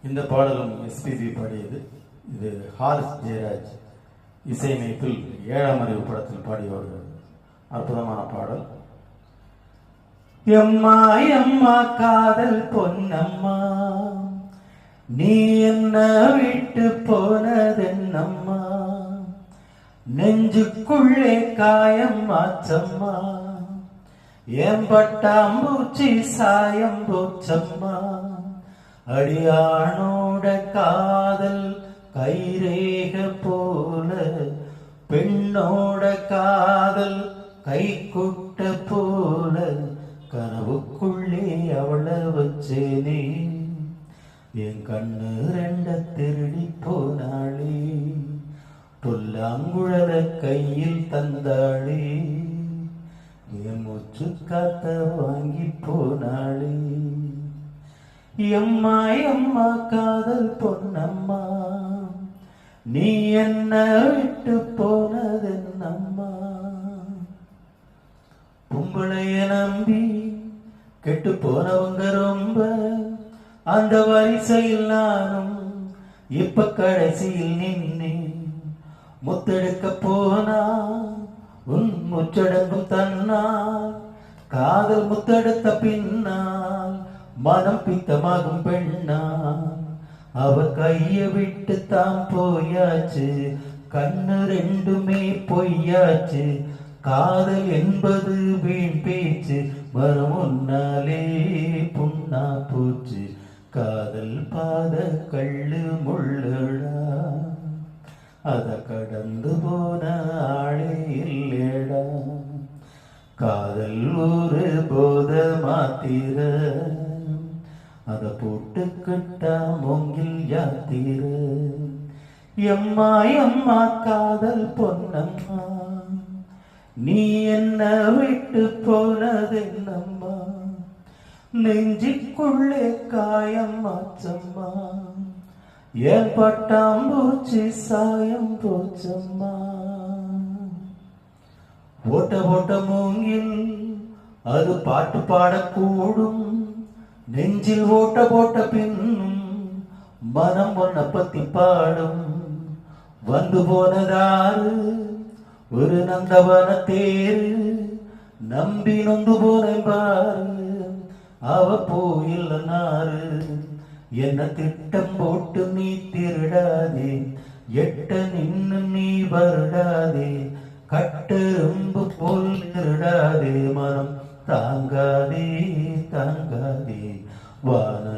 இந்த பாடலும் எஸ்பிபி பாடியது. இது ஹாரிஸ் ஜெயராஜ் இசையமைப்பில் 7ஆம் அறிவு படத்தில் பாடிய ஒரு அற்புதமான பாடல். எம்மா எம்மா காதல் பொன்னம்மா, நீ என்ன விட்டு போனதென்னம்மா, நெஞ்சுக்குள்ளே காயம் ஆச்சம்மா, என் பட்டாம்பூச்சி சாயம் போச்சம்மா, அடியானோட காதல் கைரேக போல, பெண்ணோட காதல் கைக்குட்ட போல, கனவுக்குள்ளே அவளை வச்சேனே, என் கண்ணு ரெண்ட திருடி போனாளே, புல்லாங்குழல கையில் தந்தாளே, என் மூச்சு காத்த வாங்கி போனாளே. எம்மா எம்மா காதல் பொன்னம்மா, நீ என்ன விட்டு போனதென்னம்மா, பொம்பளைய நம்பி கெட்டு போனவங்க ரொம்ப, அந்த வரிசையில் நானும் இப்ப கடைசியில் நின்னேன், முத்தெடுக்க போனா உன் முச்சடங்கும் தன்னால், காதல் முத்தெடுத்த பின்னால் மனம் பித்தமாகும் பெண்ணால், அவ கைய விட்டு தான் போயாச்சு, கண்ணு ரெண்டுமே பொய்யாச்சு, காதல் என்பது வீண் பேச்சு, மரம் முன்னாலே புண்ணா போச்சு, காதல் பாத கள்ளு முள்ளடா, அத கடந்து போன ஆளே இல்லடா, காதல் ஒரு போத மாத்திர, அத போட்டுக்கிட்டா மூங்கில் யாத்திர. எம்மா எம்மா காதல் பொன்னம்மா, நீ என்ன விட்டு போனதென்னம்மா, நெஞ்சிக்குள்ளே காயம் ஆச்சம்மா, என் பட்டாம்பூச்சி சாயம் போச்சம்மா. ஓட்ட ஓட்ட மூங்கில் அது பாட்டு பாடக்கூடும், நெஞ்சில் ஓட்ட போட்ட பின்னும் மனம் ஒன்ன பத்தி பாடும், வந்து போனதாரு ஒரு நந்தவன தேரு, நம்பி நொந்து போனேன் பாரு, அவ போயில்ல நாரு, என்ன திட்டம் போட்டு நீ திருடாதே, எட்ட நின்னு நீ வருடாதே, கட்டெரும்பு போல் திருடாதே, மனம் தாங்காதே தாங்காதே வான